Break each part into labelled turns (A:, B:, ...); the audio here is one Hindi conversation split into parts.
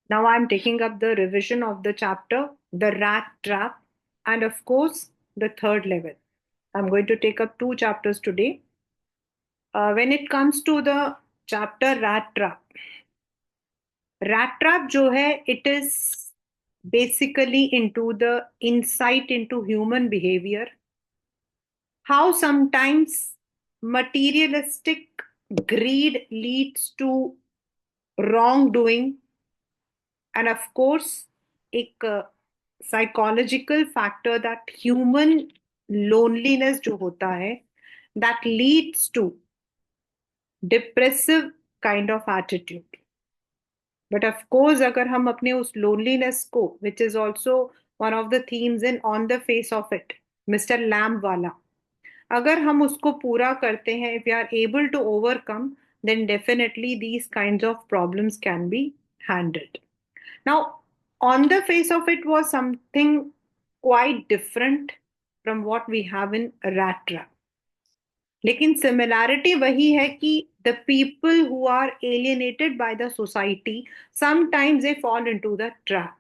A: Now I'm taking up the revision of the chapter, The Rat Trap, and of course, the third level. I'm going to take up two chapters today. When it comes to the chapter Rat Trap जो है, it is basically into the insight into human behavior, how sometimes materialistic greed leads to wrongdoing, and of course एक psychological factor that human loneliness जो होता है that leads to depressive kind of attitude. But of course अगर हम अपने उस loneliness को, which is also one of the themes in On the Face of It, Mr. Lamb वाला, अगर हम उसको पूरा करते हैं, if we are able to overcome, then definitely these kinds of problems can be handled. Now, On the Face of It was something quite different from what we have in Rat Trap. लेकिन सिमिलैरिटी वही है कि the people who are alienated by the society, sometimes they fall into the trap.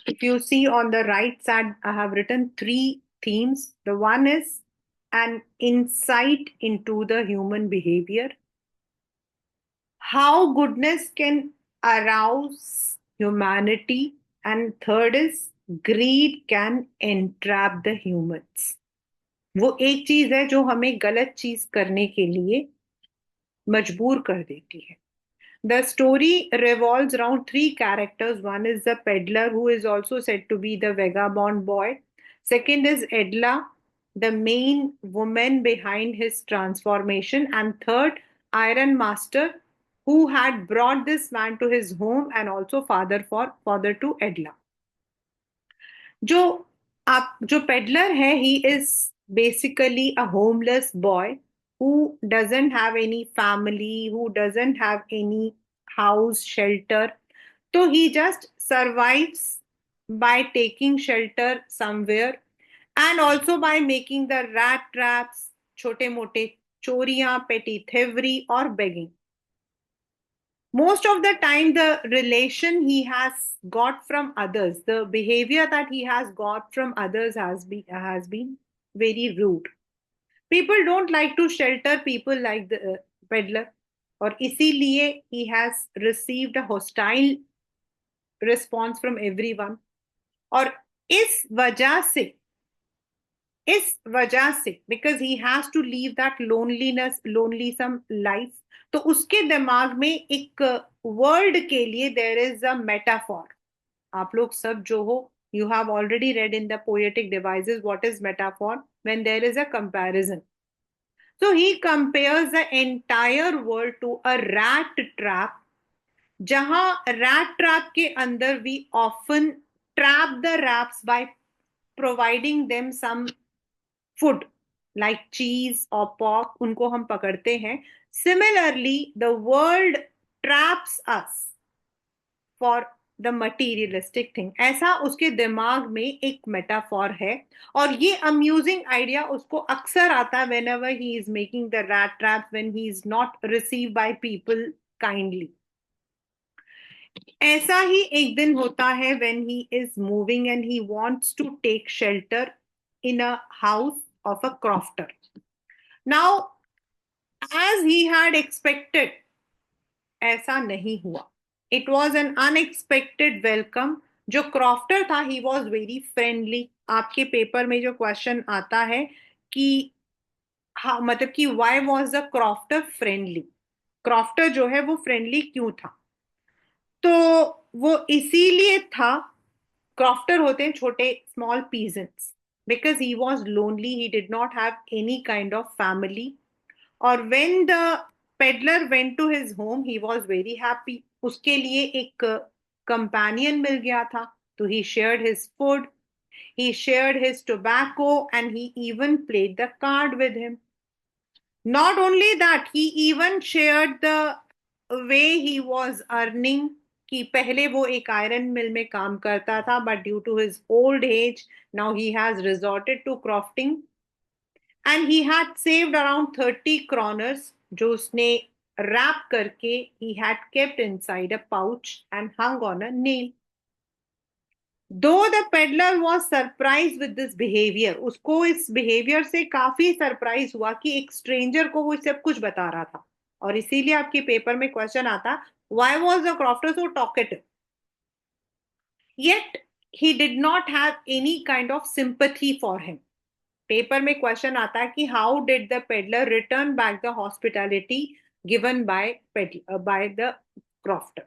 A: If you see on the right side, I have written three themes. The one is an insight into the human behavior, how goodness can arouse humanity, and third is greed can entrap the humans. वो एक चीज है जो हमें गलत चीज करने के लिए मजबूर कर देती है. The story revolves around three characters. One is the peddler, who is also said to be the vagabond boy. Second is Edla, the main woman behind his transformation. And third, Iron Master, who had brought this man to his home and also father to Edla. जो जो peddler है, he is basically a homeless boy who doesn't have any family, who doesn't have any house, shelter. So he just survives by taking shelter somewhere and also by making the rat traps, छोटे मोटे चोरियां, petty thievery or begging. Most of the time the relation he has got from others, the behavior that he has got from others has been very rude. People don't like to shelter people like the peddler, और इसीलिए he has received a hostile response from everyone. और इस वजह से because he has to leave that lonesome life, तो उसके दिमाग में एक वर्ल्ड के लिए देयर इज अ मेटाफॉर. आप लोग सब जो हो, you have already read in the poetic devices what is metaphor. When there is a comparison, so he compares the entire world to a rat trap, जहां rat trap के अंदर we often trap the rats by providing them some food like cheese or pork, उनको हम पकड़ते हैं. Similarly, the world traps us for the materialistic thing. ऐसा उसके दिमाग में एक मेटाफॉर है, और ये अम्यूजिंग आइडिया उसको अक्सर आता है whenever he is making the rat traps, when he is not received by people kindly. ऐसा ही एक दिन होता है when he is moving and he wants to take shelter in a house of a crofter. Now, as he had expected, ऐसा नहीं हुआ. It was an unexpected welcome. जो क्रॉफ्टर था, he was very friendly. आपके पेपर में जो क्वेश्चन आता है कि हाँ, मतलब कि why was the crofter friendly? Crofter जो है वो फ्रेंडली क्यों था? तो वो इसीलिए था. क्रॉफ्टर होते हैं छोटे small peasants. Because he was lonely, he did not have any kind of family. और when the peddler went to his home, he was very happy. उसके लिए एक कंपेनियन मिल गया था. तो he shared his food, he shared his tobacco, and he even played the card with him. Not only that, he even shared the way he was earning. कि पहले वो एक आयरन मिल में काम करता था, but due to his old age, now he has resorted to crafting. And he had saved around 30 kroners, जो उसने wrap करके he had kept inside a pouch and hung on a nail. Though the peddler was surprised with this behavior, उसको इस behavior से काफी सरप्राइज हुआ कि एक स्ट्रेंजर को वो सब कुछ बता रहा था, और इसीलिए आपके पेपर में क्वेश्चन आता, why was the crofter so talkative? Yet he did not have any kind of sympathy for him. Paper में क्वेश्चन आता है कि how did the peddler return back the hospitality given by the crofter.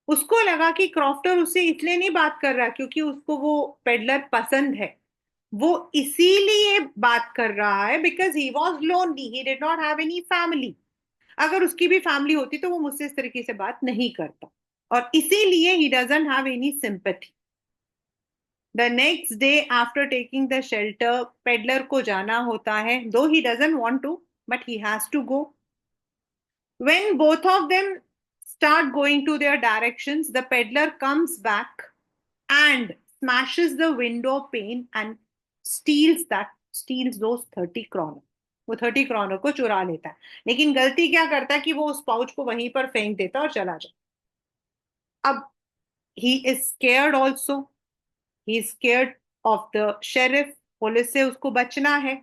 A: उसको लगा कि क्रॉफ्टर उससे इसलिए नहीं बात कर रहा क्योंकि उसको वो पेडलर पसंद है, वो इसीलिए बात कर रहा है because he was lonely, he did not have any family. अगर उसकी भी फैमिली होती तो वो मुझसे इस तरीके से बात नहीं करता, और इसीलिए he doesn't have any sympathy. The next day after taking the shelter, peddler को जाना होता है, though he doesn't want to, but he has to go. When both of them start going to their directions, the peddler comes back and smashes the window pane and steals those 30 kroner. वो 30 kroner को चुरा लेता है, लेकिन गलती क्या करता है कि वो उस पाउच को वहीं पर फेंक देता है और चला जाता. अब he is scared also. He is scared of the sheriff. Police से उसको बचना है.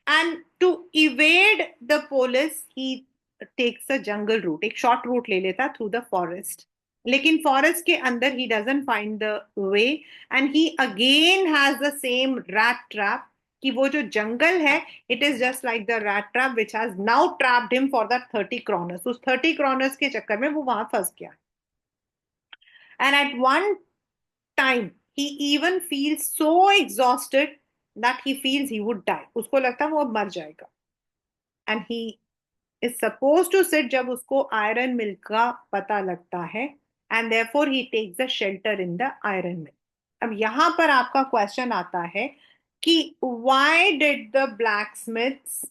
A: And to evade the police, he takes a jungle route. एक short route ले लेता through the forest. लेकिन forest के अंदर he doesn't find the way, and he again has the same rat trap. कि वो जो जंगल है, it is just like the rat trap which has now trapped him for that 30 kroners. उस 30 kroners के चक्कर में वो वहां फंस गया. And at one time he even feels so exhausted that he feels he would die. उसको लगता है वो अब मर जाएगा. And he is supposed to sit जब उसको iron mill का पता लगता है, and therefore he takes the shelter in the iron mill. अब यहां पर आपका क्वेश्चन आता है कि why did the blacksmiths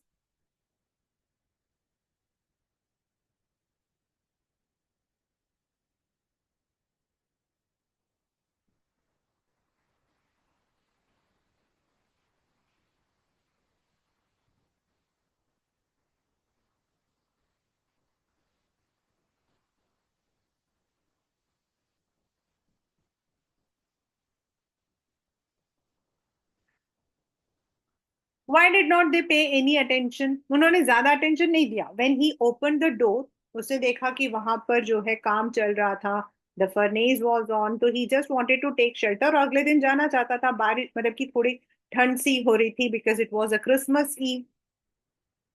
A: why did not they pay any attention? उन्होंने ज्यादा अटेंशन नहीं दिया. When he opened the door, उसने देखा कि वहां पर जो है काम चल रहा था, the furnace was on, तो he just wanted to take shelter और अगले दिन जाना चाहता था. बारिश मतलब कि थोड़ी ठंड सी हो रही थी because it was a Christmas Eve.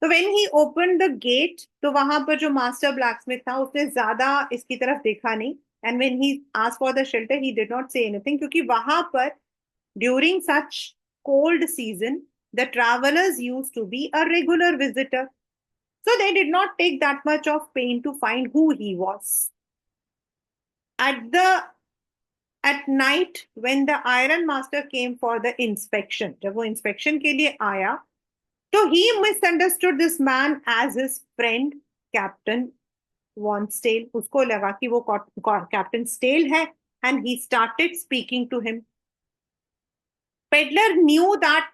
A: तो when he opened the gate, तो वहां पर जो मास्टर ब्लैकस्मिथ था उसने ज्यादा इसकी तरफ देखा नहीं. And when he asked for the shelter, he did not say anything क्योंकि वहां पर during such cold season, the travelers used to be a regular visitor. So they did not take that much of pain to find who he was. At the at night, when the iron master came for the inspection, जब वो inspection के लिए आया, तो he misunderstood this man as his friend, Captain Wonsdale. उसको लगा कि वो Captain Stale है, and he started speaking to him. Peddler knew that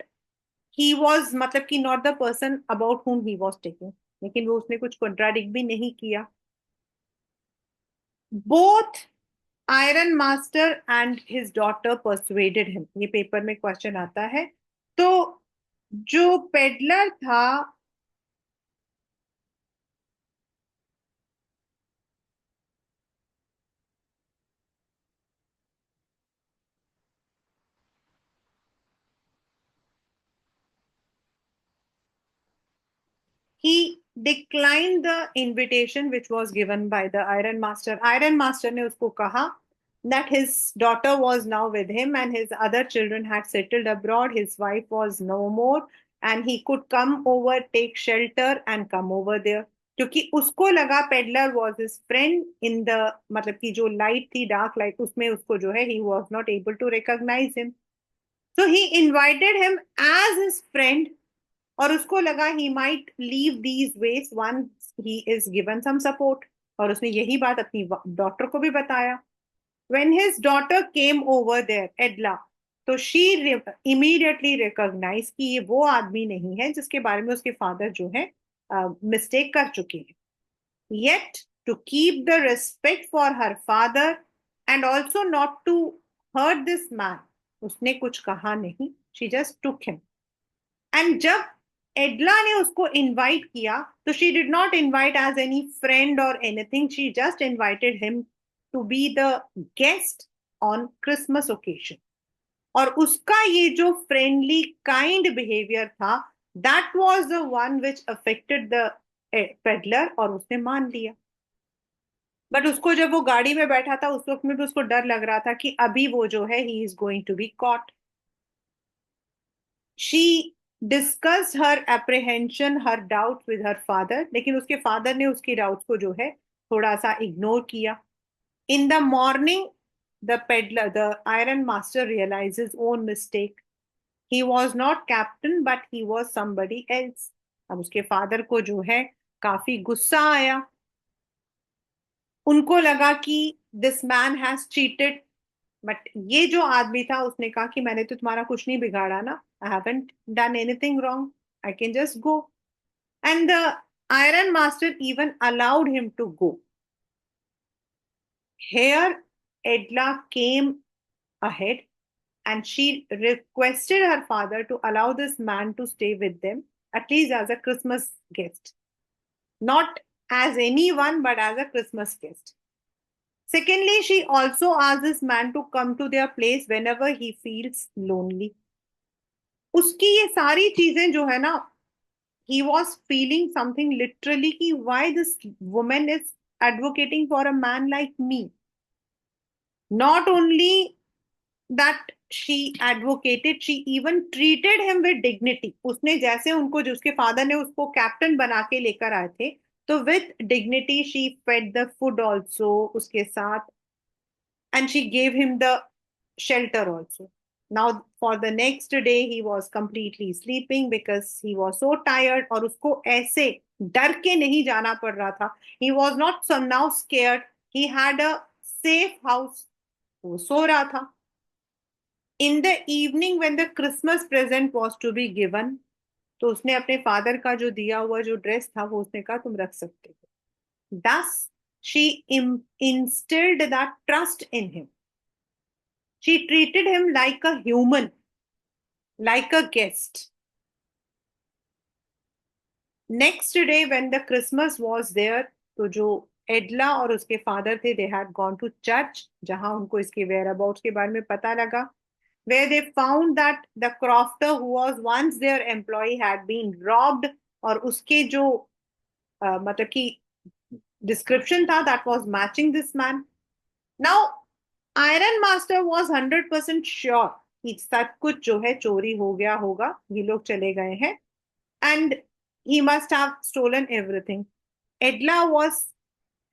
A: he was मतलब कि not the person about whom he was taking, लेकिन वो उसने कुछ contradict भी नहीं किया. Both Iron Master and his daughter persuaded him. ये पेपर में क्वेश्चन आता है. तो जो पेडलर था, he declined the invitation which was given by the Iron Master. Iron Master ने उसको कहा that his daughter was now with him and his other children had settled abroad. His wife was no more and he could come over, take shelter and come over there. क्योंकि उसको लगा peddler was his friend in the मतलब कि जो लाइट थी, डार्क लाइट, उसमें उसको जो है he was not able to recognize him. So he invited him as his friend और उसको लगा he might leave these ways once he is given some support. और उसने यही बात अपनी डॉटर को भी बताया. When his daughter came over there, Edla, तो she immediately recognized कि ये वो आदमी नहीं है जिसके बारे में उसके फादर जो है मिस्टेक कर चुके हैं. Yet to keep the respect for her father and also not to hurt this man, उसने कुछ कहा नहीं. She just took him. And जब एडला ने उसको इनवाइट किया तो she did not invite as any friend और anything. She just invited him to be the guest on Christmas occasion. और उसका ये जो फ्रेंडली काइंड बिहेवियर था, that was the one which affected the peddler, और उसने मान लिया. बट उसको जब वो गाड़ी में बैठा था उस वक्त में भी उसको डर लग रहा था कि अभी वो जो है he is going to be caught. She discuss her apprehension her doubt with her father, लेकिन उसके फादर ने उसकी डाउट्स को जो है थोड़ा सा इग्नोर किया. In the morning the peddler the iron master realize his own mistake. He was not captain but he was somebody else. अब उसके फादर को जो है काफी गुस्सा आया. उनको लगा कि this man has cheated. But ये जो आदमी था उसने कहा कि मैंने तो तुम्हारा कुछ नहीं बिगाड़ा ना. I haven't done anything wrong. I can just go. And the iron master even allowed him to go. Here Edla came ahead and she requested her father to allow this man to stay with them, at least as a Christmas guest. Not as anyone, but as a Christmas guest. Secondly, she also asked this man to come to their place whenever he feels lonely. उसकी ये सारी चीजें जो है ना, he was feeling something literally कि why this woman is advocating for a man like me. Not only that she advocated, she even treated him with dignity. उसने जैसे उनको जो उसके फादर ने उसको कैप्टन बना के लेकर आए थे, तो with dignity she fed the food also उसके साथ, and she gave him the shelter also. Now for the next day he was completely sleeping because he was so tired. और उसको ऐसे डर के नहीं जाना पड़ रहा था. He was not so now scared. He had a safe house. वो सो रहा था. In the evening when the Christmas present was to be given, तो उसने अपने फादर का जो दिया हुआ जो ड्रेस था वो उसने कहा तुम रख सकते हो. दस she instilled that trust in him. She treated him like a human, like a guest. Next day when the Christmas was there, तो जो एडला और उसके फादर थे, they had gone to church, जहां उनको इसके वेयर अबाउट्स के बारे में पता लगा, where they found that the crofter who was once their employee had been robbed. और उसके जो मतलब कि डिस्क्रिप्शन था that was matching this man. Now iron master was 100% sure कि सब कुछ जो है चोरी हो गया होगा, ये लोग चले गए हैं, and he must have stolen everything. Edla was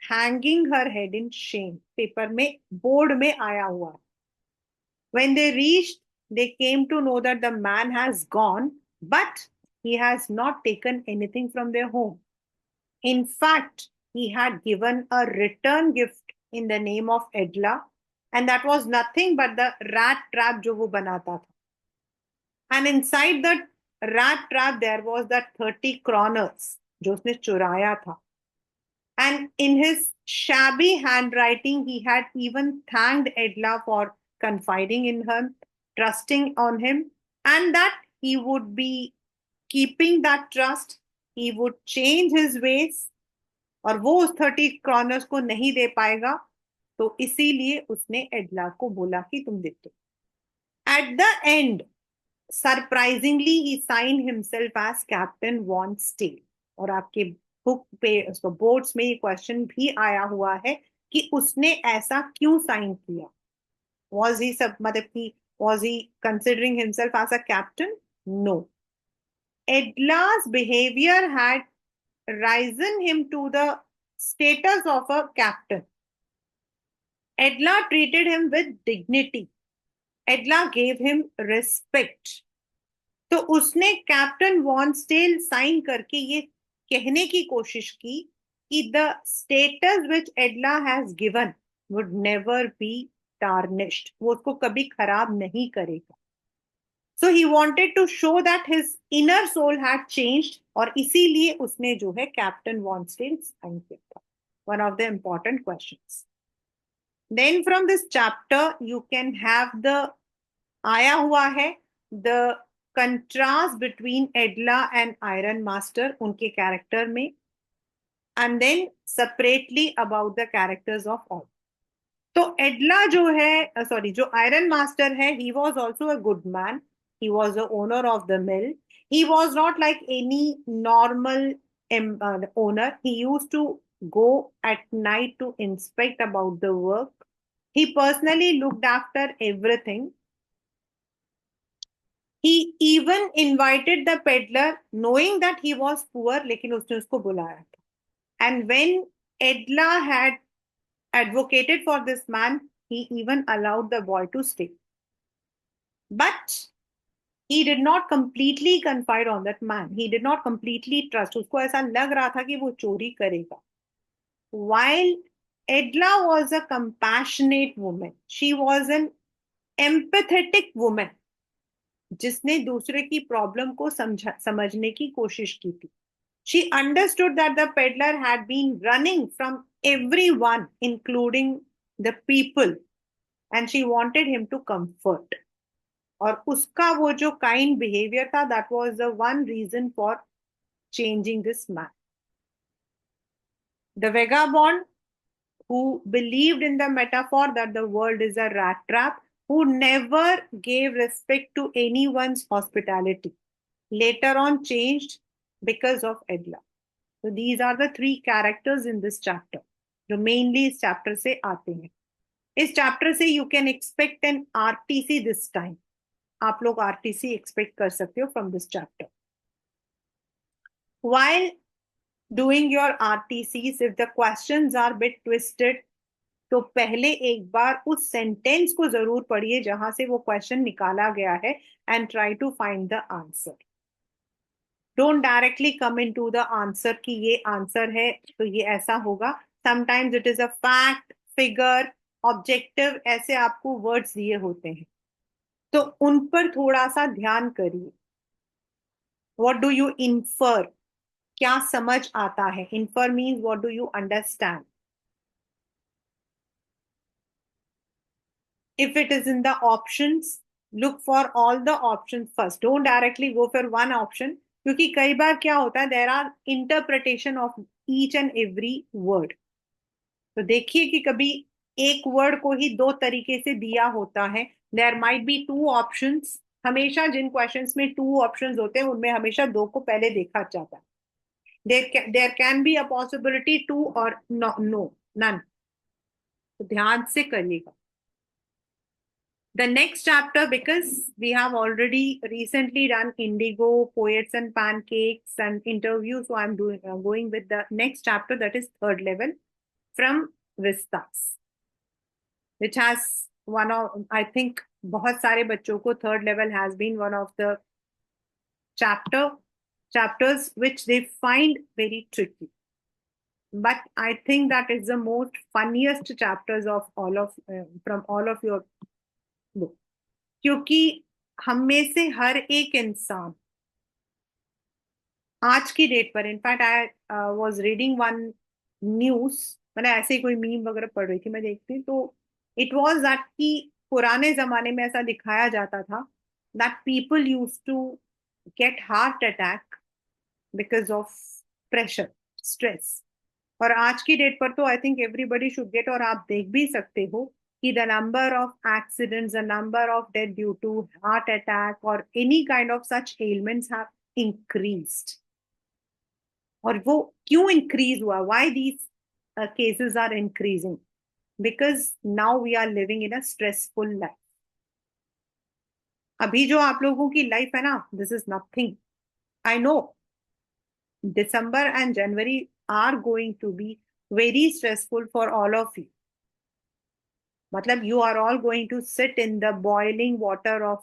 A: hanging her head in shame. Paper में बोर्ड में आया हुआ. When they reached, they came to know that the man has gone, but he has not taken anything from their home. In fact, he had given a return gift in the name of Edla, and that was nothing but the rat trap जो वो बनाता था. And inside the rat trap there was that 30 kroners जो उसने चुराया था. And in his shabby handwriting, he had even thanked Edla for confiding in him, trusting on him, and that he would be keeping that trust. He would change his ways, और वो उस 30 क्रॉनर्स को नहीं दे पाएगा, तो इसीलिए उसने एडला को बोला कि तुम दे दो. At the end surprisingly he sign himself as captain von Stahle. और आपके बुक पे उसको बोर्ड्स में ये क्वेश्चन भी आया हुआ है कि उसने ऐसा क्यों साइन किया. वॉज ही सब मतलब कि was he considering himself as a captain? No. Edla's behavior had risen him to the status of a captain. Edla treated him with dignity. Edla gave him respect. तो उसने कैप्टन वॉन स्टेल साइन करके ये कहने की कोशिश की कि the status which एडला has given would never be tarnished. वो उसको कभी खराब नहीं करेगा. So he wanted to show that his inner soul had changed, और इसीलिए उसने जो है कैप्टन वॉन स्टेल साइन किया था. one of the important questions. Then from this chapter you can have the आया हुआ है the contrast between Edla and Iron Master उनके character में, and then separately about the characters of all. तो एडला जो है सॉरी जो आयरन मास्टर है, he was also a good man, he was the owner of the mill, he was not like any normal owner. He used to go at night to inspect about the work. He personally looked after everything. He even invited the peddler knowing that he was poor, लेकिन उसने उसको बुलाया था. And when Edla had advocated for this man, he even allowed the boy to stay. But he did not completely confide on that man. He did not completely trust. उसको ऐसा लग रहा था कि वो चोरी करेगा. While Edla was a compassionate woman, she was an empathetic woman, जिसने दूसरे की प्रॉब्लम को समझने की कोशिश की थी. She understood that the peddler had been running from everyone, including the people, and she wanted him to comfort. और उसका वो जो काइंड बिहेवियर था, that was the one reason for changing this man. The vagabond who believed in the metaphor that the world is a rat trap, who never gave respect to anyone's hospitality, later on changed because of Edla. So these are the three characters in this chapter, जो mainly इस chapter से आते हैं. इस chapter से you can expect an RTC this time. आप लोग RTC expect कर सकते हो from this chapter. While doing your RTCs, if the questions are bit twisted, तो पहले एक बार उस सेंटेंस को जरूर पढ़िए जहां से वो क्वेश्चन निकाला गया है, and try to find the answer. Don't directly come into the answer कि ये आंसर है तो ये ऐसा होगा. Sometimes it is a fact, figure, objective, ऐसे आपको वर्ड्स दिए होते हैं, तो उन पर थोड़ा सा ध्यान करिए. What do you infer? क्या समझ आता है? Infer means what do you understand? If it is in the options, look for all the options first. Don't directly go for one option, क्योंकि कई बार क्या होता है, there are interpretation of each and every word. तो देखिए कि कभी एक वर्ड को ही दो तरीके से दिया होता है. There might be two options. हमेशा जिन क्वेश्चंस में टू ऑप्शंस होते हैं उनमें हमेशा दो को पहले देखा जाता है. There can be a possibility two or no, none. तो ध्यान से करिएगा. The next chapter, because we have already recently done Indigo, Poets and Pancakes and interviews, so I'm going with the next chapter, that is third level, from Vistas, which has one of, I think, बहुत सारे बच्चों को third level has been one of the chapters which they find very tricky. But I think that is the most funniest chapters of all of from all of your book. क्योंकि हम में से हर एक इंसान आज की डेट पर, in fact I was reading one news, मैंने ऐसे ही कोई मीम वगैरह पढ़ रही थी, मैं देखती तो इट वाज दैट कि पुराने जमाने में ऐसा दिखाया जाता था that people use to get heart attack because of pressure, stress. और आज की डेट पर तो I think everybody should get, और आप देख भी सकते हो कि the number of accidents, the number of death due to heart attack or any kind of such ailments have increased. और वो क्यों increase हुआ? Why these cases are increasing? Because now we are living in a stressful life. अभी जो आप लोगों की लाइफ है ना, this is nothing. I know December and January are going to be very stressful for all of you. मतलब you are all going to sit in the boiling water of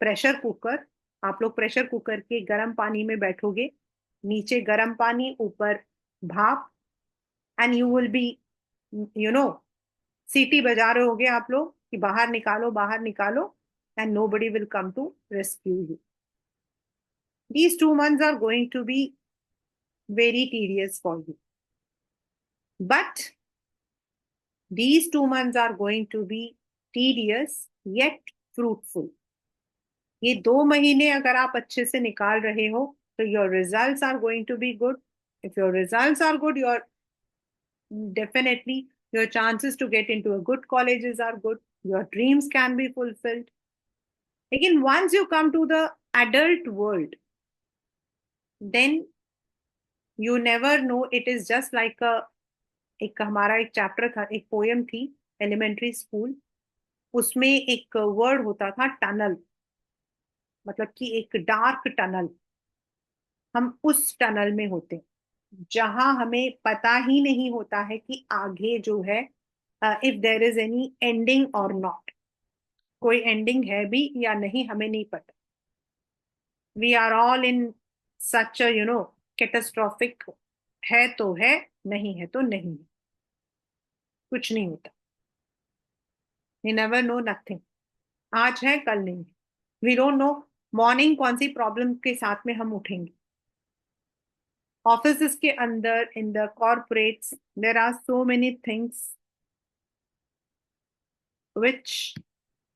A: pressure cooker. आप लोग प्रेशर कुकर के गर्म पानी में बैठोगे, नीचे गर्म पानी, ऊपर भाप, एंड यू विल बी सीटी बजा रहे होगे आप लोग कि बाहर निकालो, बाहर निकालो, and nobody will come to rescue you. These 2 months are going to be very tedious for you. But these 2 months are going to be tedious yet fruitful. ये 2 महीने अगर आप अच्छे से निकाल रहे हो तो your results are going to be good. If your results are good, your definitely your chances to get into a good colleges are good. Your dreams can be fulfilled. Again, once you come to the adult world, then you never know. It is just like a एक हमारा एक चैप्टर था, एक पोयम थी एलिमेंट्री स्कूल, उसमें एक वर्ड होता था टनल, मतलब कि एक डार्क टनल। हम उस टनल में होते हैं जहां हमें पता ही नहीं होता है कि आगे जो है if there is any ending और नॉट, कोई एंडिंग है भी या नहीं हमें नहीं पता। We are all in such catastrophic, है तो है, नहीं है तो नहीं है, कुछ नहीं होता। वी नेवर नो नथिंग, आज है कल नहीं। वी डोंट नो मॉर्निंग कौन सी प्रॉब्लम के साथ में हम उठेंगे। ऑफिस के अंदर in the corporates there are so many things which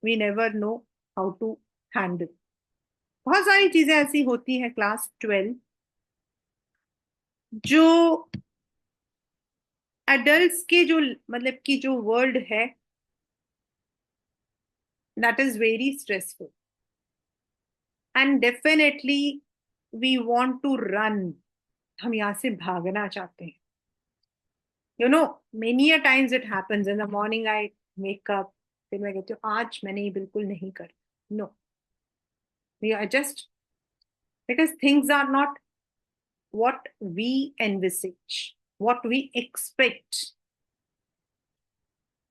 A: we never know how to handle. बहुत सारी चीजें ऐसी होती हैं क्लास 12 जो एडल्ट्स के जो मतलब कि जो वर्ल्ड है that is very stressful and definitely we want to run. हम यहाँ से भागना चाहते हैं। Many a times it happens in the morning I wake up, फिर मैं कहती हूँ आज मैंने ये बिल्कुल नहीं कर। No, we are just because things are not what we envisage, what we expect.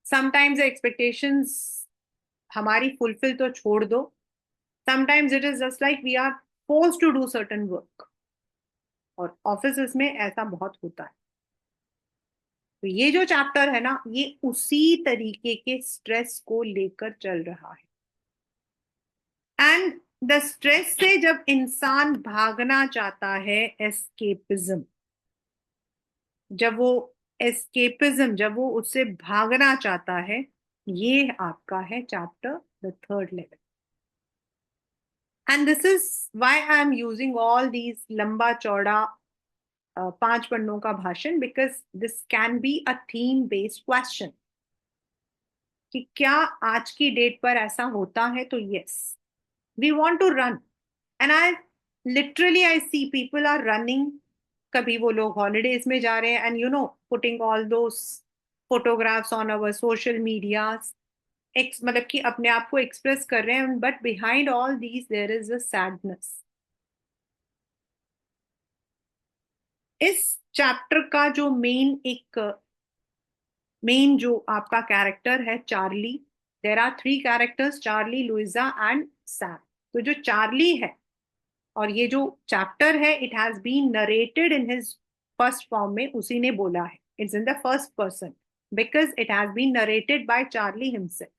A: Sometimes the expectations हमारी fulfill तो छोड़ दो, sometimes it is just like we are forced to do certain work, और ऑफिस में ऐसा बहुत होता है। तो ये जो चैप्टर है ना, ये उसी तरीके के स्ट्रेस को लेकर चल रहा है। एंड द स्ट्रेस से जब इंसान भागना चाहता है, एस्केपिज्म, जब वो उससे भागना चाहता है, ये आपका है chapter the third level. And this is why I am using all these लंबा चौड़ा 5 पन्नों का भाषण, because this can be a theme based question कि क्या आज की डेट पर ऐसा होता है। तो yes, we want to run and I literally I see people are running. कभी वो लोग हॉलीडेज में जा रहे हैं and putting all those photographs on our social media, मतलब कि अपने आप को एक्सप्रेस कर रहे हैं, but behind all these there is a sadness. इस चैप्टर का जो मेन जो आपका कैरेक्टर है Charlie, there are 3 characters, Charlie, Louisa and Sam. तो जो चार्ली है, और ये जो चैप्टर है, it has been narrated in his first form में, उसी ने बोला है, it's in the first person because it has been narrated by Charlie himself.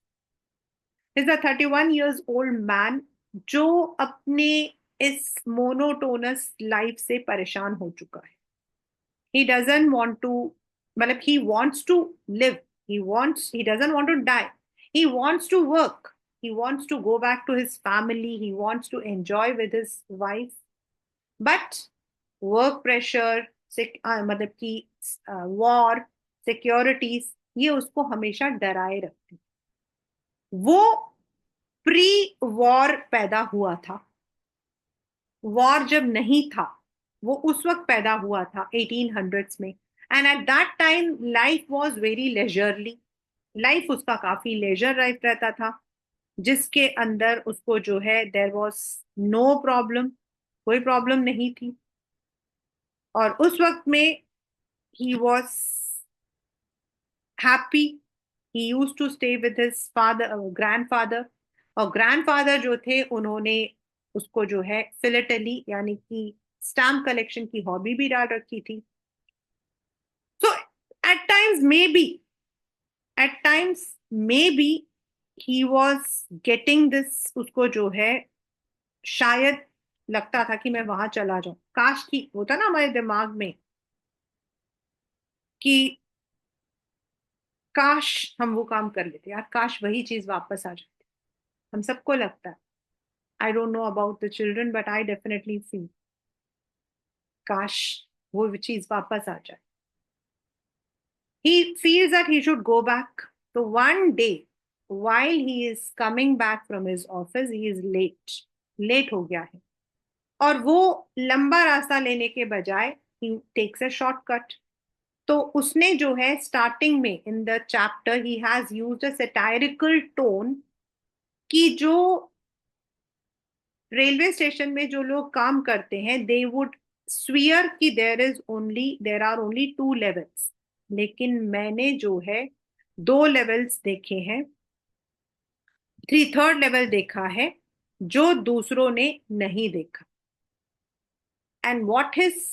A: Is a 31 years old man जो अपने इस मोनोटोनस लाइफ से परेशान हो चुका है। he doesn't want to, मतलब he wants to live, he doesn't want to die, he wants to work, he wants to go back to his family, he wants to enjoy with his wife, but work pressure, मतलब कि वॉर, सिक्योरिटीज, ये उसको हमेशा डराए रखती। वो प्री वॉर पैदा हुआ था, वॉर जब नहीं था वो उस वक्त पैदा हुआ था 1800s में। And at that time life was very leisurely, life उसका काफी लेजर लाइफ रहता था, जिसके अंदर उसको जो है देर वॉज नो प्रॉब्लम, कोई प्रॉब्लम नहीं थी। और उस वक्त में he was happy. He used to stay with his grandfather, और ग्रैंडफादर जो थे उन्होंने उसको जो है फिलेटली यानी कि स्टैम्प कलेक्शन की हॉबी भी डाल रखी थी। So at times maybe at times maybe he was getting this, उसको जो है शायद लगता था कि मैं वहां चला जाऊं, काश की होता ना हमारे दिमाग में कि काश हम वो काम कर लेते यार, काश वही चीज वापस आ जाती। हम सबको लगता है। I don't know about the children but I definitely feel काश वो चीज वापस आ जाए। He feels that he should go back. So one day, while he is coming back from his office, he is late. Late हो गया है। और वो लंबा रास्ता लेने के बजाय he takes a shortcut. तो उसने जो है स्टार्टिंग में in the chapter he has used a satirical tone कि जो रेलवे स्टेशन में जो लोग काम करते हैं दे वुड स्वीयर कि there are only two levels, लेकिन मैंने जो है दो लेवल्स देखे हैं, थर्ड लेवल देखा है जो दूसरों ने नहीं देखा। And what his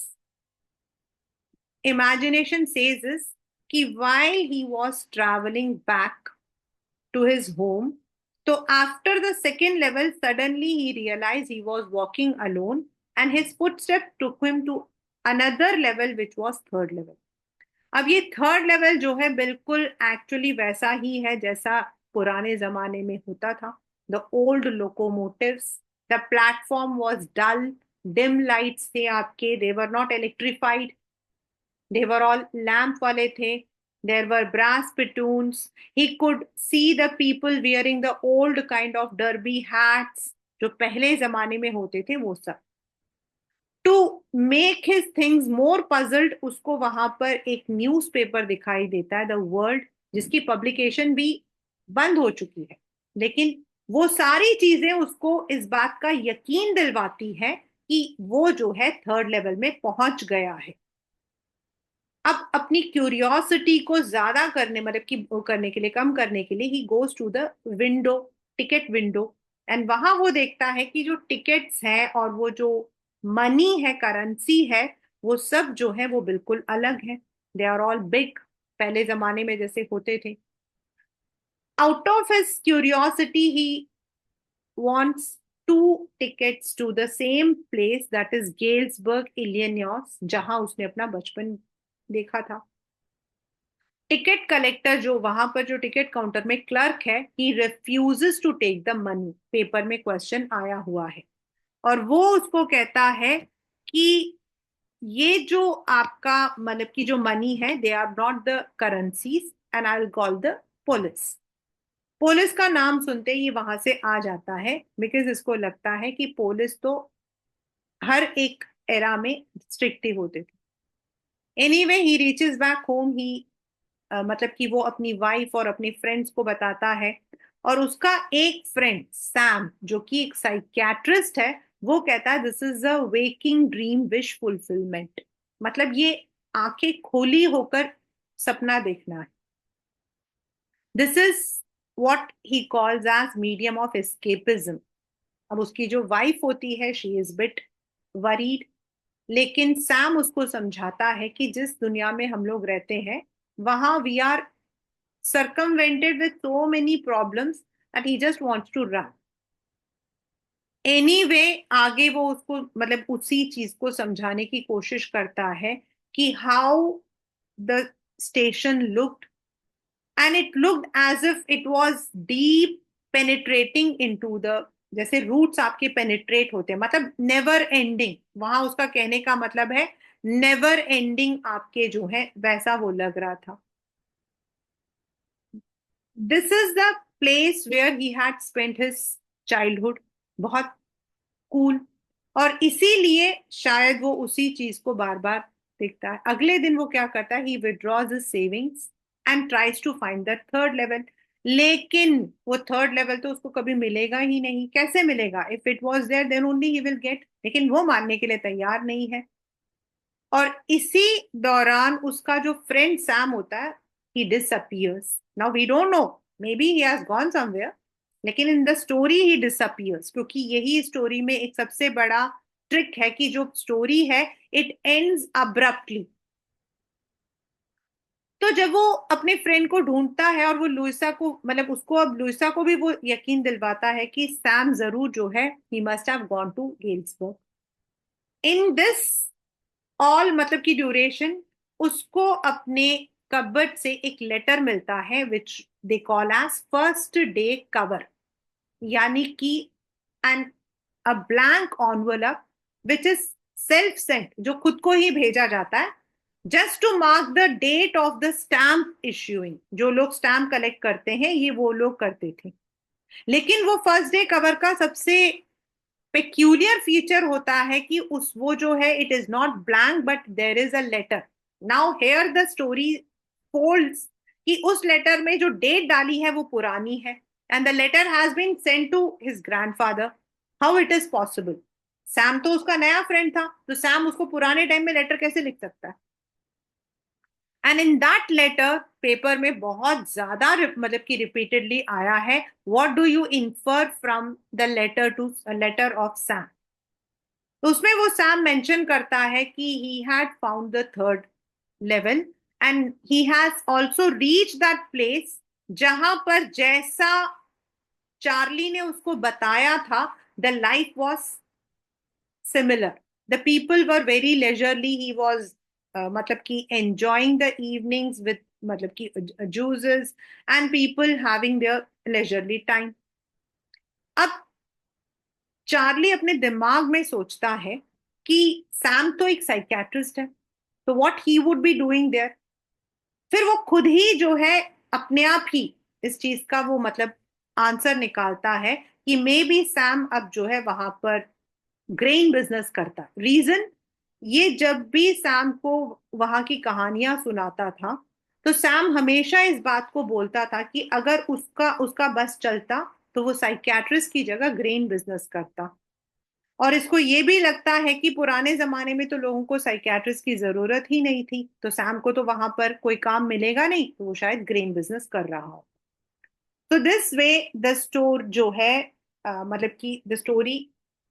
A: imagination says is कि while he was traveling back to his home, so after the second level suddenly he realized he was walking alone and his footsteps took him to another level which was third level। अब ये थर्ड लेवल जो है बिल्कुल एक्चुअली वैसा ही है जैसा पुराने जमाने में होता था। The old locomotives, the platform was dull, dim lights थे आपके, they were not electrified, they were all lamp वाले थे, there were brass spittoons, he could see the people wearing the old kind of derby hats जो पहले जमाने में होते थे वो सब। To make his things more puzzled उसको वहां पर एक न्यूज़पेपर दिखाई देता है, द वर्ल्ड, जिसकी पब्लिकेशन भी बंद हो चुकी है, लेकिन वो सारी चीजें उसको इस बात का यकीन दिलवाती है कि वो जो है थर्ड लेवल में पहुंच गया है। अब अपनी क्यूरियोसिटी को ज्यादा करने मतलब कि करने के लिए, कम करने के लिए he goes to the window, ticket window, and वहां वो देखता है कि जो टिकट्स हैं और वो जो मनी है, करेंसी है, वो सब जो है वो बिल्कुल अलग है। दे आर ऑल बिग, पहले जमाने में जैसे होते थे। Out of his curiosity he wants two tickets to the same place, that is Galesburg Illinois, जहां उसने अपना बचपन देखा था। टिकट कलेक्टर जो वहां पर जो टिकट काउंटर में क्लर्क है, he refuses to take the money, paper में क्वेश्चन आया हुआ है, और वो उसको कहता है कि ये जो आपका मतलब की जो मनी है, they are not the currencies and I will call the police. Police का नाम सुनते ही वहां से आ जाता है, बिकॉज इसको लगता है कि पुलिस तो हर एक एरा में स्ट्रिक्ट होते थे। Anyway he reaches back home, he मतलब कि वो अपनी वाइफ और अपने फ्रेंड्स को बताता है, और उसका एक फ्रेंड सैम जो कि एक साइकियाट्रिस्ट है, वो कहता है this is a waking dream wish fulfilment, मतलब ये आंखें खोली होकर सपना देखना है। This is what he calls as medium of escapism. अब उसकी जो वाइफ होती है शी इज बिट वरीड, लेकिन सैम उसको समझाता है कि जिस दुनिया में हम लोग रहते हैं वहां we are circumvented with so many problems that he just wants to run। anyway आगे वो उसको मतलब उसी चीज को समझाने की कोशिश करता है कि how the station looked, and it looked as if it was deep penetrating into the, जैसे रूट्स आपके पेनिट्रेट होते हैं, मतलब नेवर एंडिंग, वहां उसका कहने का मतलब है नेवर एंडिंग आपके जो है वैसा वो लग रहा था। This is the place where he had spent his childhood, बहुत कूल, और इसीलिए शायद वो उसी चीज को बार बार देखता है। अगले दिन वो क्या करता है, he withdraws his savings and tries to find the third level, लेकिन वो थर्ड लेवल तो उसको कभी मिलेगा ही नहीं। कैसे मिलेगा? If it was there then only he will get, लेकिन वो मानने के लिए तैयार नहीं है। और इसी दौरान उसका जो फ्रेंड सैम होता है, he disappears. Now we don't know, maybe he has gone somewhere, लेकिन in the story he disappears, क्योंकि यही स्टोरी में एक सबसे बड़ा ट्रिक है कि जो स्टोरी है इट एंड्स अब्रप्टली। तो जब वो अपने फ्रेंड को ढूंढता है और वो लुइसा को मतलब उसको, अब लुइसा को भी वो यकीन दिलवाता है कि सैम जरूर जो है he must have gone to Galesburg. In this all मतलब की ड्यूरेशन उसको अपने कबर्ड से एक लेटर मिलता है which they call as first day cover, यानी कि an a blank envelope which is self sent, जो खुद को ही भेजा जाता है, just to mark the date of the stamp issuing. जो लोग स्टैम्प कलेक्ट करते हैं ये वो लोग करते थे। लेकिन वो फर्स्ट डे कवर का सबसे पेक्यूलियर फीचर होता है कि उस वो जो है it is not blank but there is a letter. Now here the story folds कि उस लेटर में जो डेट डाली है वो पुरानी है, and the letter has been sent to his grandfather. How it is possible? Sam तो उसका नया फ्रेंड था, तो सैम उसको पुराने टाइम में लेटर कैसे लिख सकता है? And in that letter, paper में बहुत ज्यादा मतलब कि रिपीटेडली आया है, what do you infer from the letter to letter of Sam. तो उसमें वो सैम मेंशन करता है कि he had found the third level and he has also reach that place जहां पर जैसा चार्ली ने उसको बताया था, the life was similar. The people were very leisurely, he was मतलब कि एंजॉइंग द इवनिंग्स विद मतलब कि juices and people having their leisurely time. अब चार्ली अपने दिमाग में सोचता है कि सैम तो एक साइकियाट्रिस्ट है, तो what he would be doing there. फिर वो खुद ही जो है अपने आप ही इस चीज का वो मतलब आंसर निकालता है कि मे बी सैम अब जो है वहां पर ग्रेन बिजनेस करता। रीजन, ये जब भी सैम को वहां की कहानियां सुनाता था तो सैम हमेशा इस बात को बोलता था कि अगर उसका उसका बस चलता तो वो साइकियाट्रिस्ट की जगह ग्रेन बिजनेस करता। और इसको ये भी लगता है कि पुराने जमाने में तो लोगों को साइकियाट्रिस्ट की जरूरत ही नहीं थी, तो सैम को तो वहां पर कोई काम मिलेगा नहीं, तो वो शायद ग्रेन बिजनेस कर रहा हो। तो दिस वे द स्टोर जो है मतलब कि the story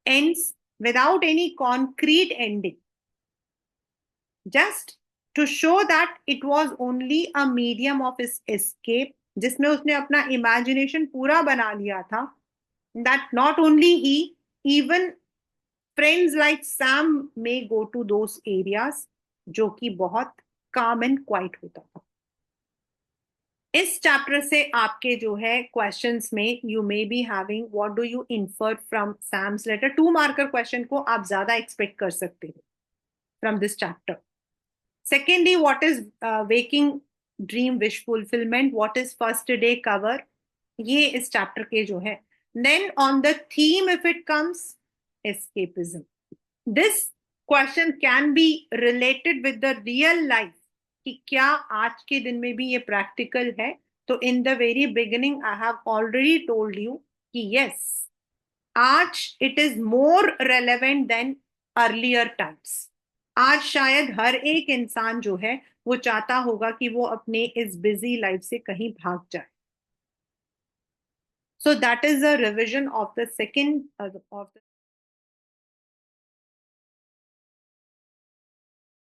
A: ends without any concrete ending, just to show that it was only a medium of escape, जिसमें उसने अपना इमेजिनेशन पूरा बना लिया था। That not only he, even friends like Sam में गो टू दोस एरियाज जो कि बहुत काम एंड क्वाइट होता था। इस चैप्टर से आपके जो है क्वेश्चंस में you may be having what do you infer from Sam's letter, 2 marker question को आप ज्यादा एक्सपेक्ट कर सकते हो from this chapter. Secondly, what is waking dream wish fulfilment, what is first day cover, ये इस चैप्टर के जो है। Then on the theme if it comes, escapism. This question can be related with the real life कि क्या आज के दिन में भी ये प्रैक्टिकल है। तो in the very beginning I have already told you कि यस, आज it is more relevant than earlier times. आज शायद हर एक इंसान जो है वो चाहता होगा कि वो अपने इस बिजी लाइफ से कहीं भाग जाए। So that is a revision of the second of the